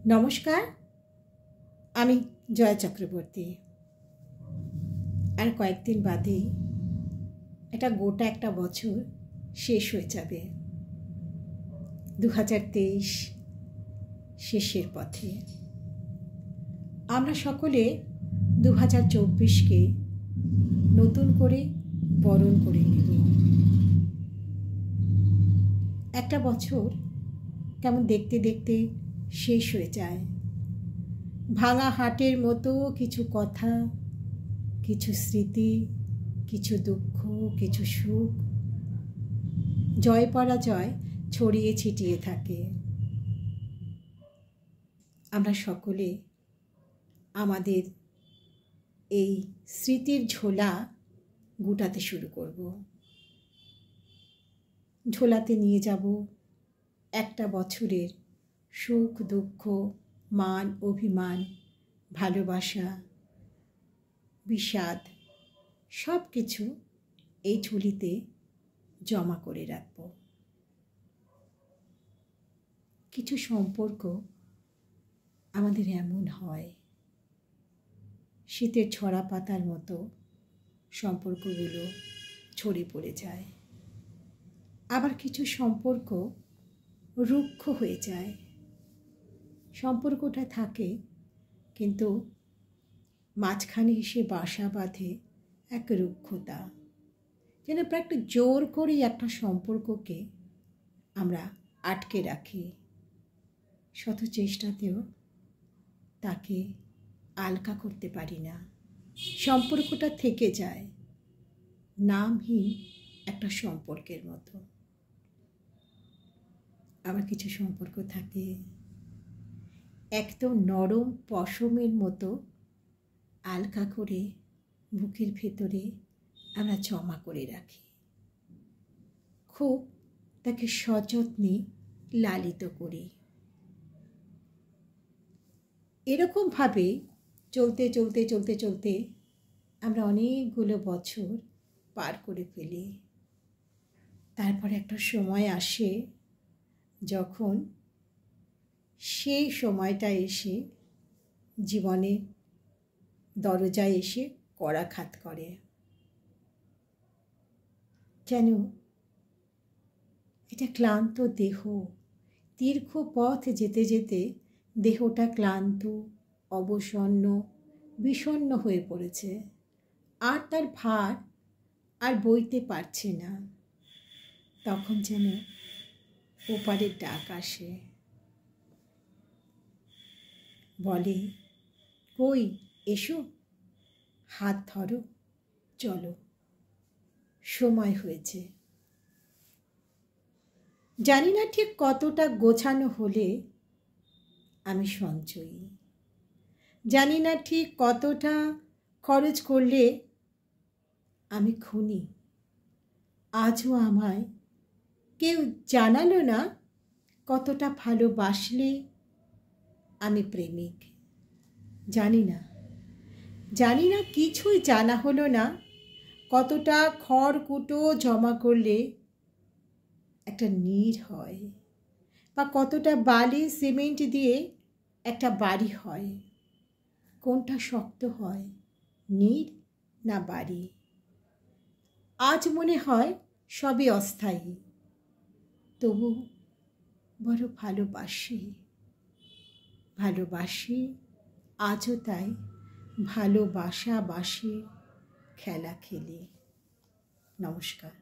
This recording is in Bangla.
নমস্কার, আমি জয়া চক্রবর্তী। আর কয়েকদিন বাদেই গোটা একটা বছর শেষ হয়ে যাবে। 2023 শেষের পথে। আমরা সকলে 2024কে নতুন করে বরণ করে নেব। একটা বছর কেমন দেখতে দেখতে শেষ হয়ে যায়। ভাঙা হাটের মতো কিছু কথা, কিছু স্মৃতি, কিছু দুঃখ, কিছু সুখ, জয় পরাজয় ছড়িয়ে ছিটিয়ে থাকে। আমরা সকলে আমাদের এই স্মৃতির ঝোলা গুটাতে শুরু করব। ঝোলাতে নিয়ে যাব একটা বছরের সুখ দুঃখ, মান অভিমান, ভালোবাসা, বিষাদ, সব কিছু এই ঝুলিতে জমা করে রাখব। কিছু সম্পর্ক আমাদের এমন হয়, শীতের ছড়া পাতার মতো সম্পর্কগুলো ছড়ে পড়ে যায়। আবার কিছু সম্পর্ক রুক্ষ হয়ে যায়। সম্পর্কটা থাকে, কিন্তু মাঝখানে এসে বাসা বাঁধে এক রুক্ষতা, যেন প্রায় একটু জোর করেই একটা সম্পর্ককে আমরা আটকে রাখি। শত চেষ্টাতেও তাকে আলগা করতে পারি না। সম্পর্কটা থেকে যায় নামহীন একটা সম্পর্কের মতো। আবার কিছু সম্পর্ক থাকে একদম নরম পশমের মতো, আলগা করে বুকের ভেতরে আমরা জমা করে রাখি। খুব তাকে সযত্নে লালিত করি। এরকমভাবে চলতে চলতে চলতে চলতে আমরা অনেকগুলো বছর পার করে ফেলি। তারপর একটা সময় আসে যখন সেই সময়টা এসে জীবনে দরজায় এসে করাঘাত করে। যেন এটা ক্লান্ত দেহ, দীর্ঘ পথ যেতে যেতে দেহটা ক্লান্ত, অবসন্ন, বিষণ্ণ হয়ে পড়েছে। আর তার ভার আর বইতে পারছে না। তখন যেন ওপারের ডাক আসে, বলে, কই এসো, হাত ধরো, চলো, সময় হয়েছে। জানি না ঠিক কতটা গোছানো হলে আমি সঞ্চয়ী, জানি না ঠিক কতটা খরচ করলে আমি খুনি। আজও আমায় কেউ জানালো না কতটা ভালোবাসলে আমি প্রেমিক। জানি না কিছুই জানা হলো না কতটা খড়কুটো জমা করলে একটা নীড় হয়, বা কতটা বালি সিমেন্ট দিয়ে একটা বাড়ি হয়। কোনটা শক্ত হয়, নীড় না বাড়ি? আজ মনে হয় সবই অস্থায়ী, তবু বড় ভালোবাসি আজও। তাই ভালোবাসি খেলা খেলি। নমস্কার।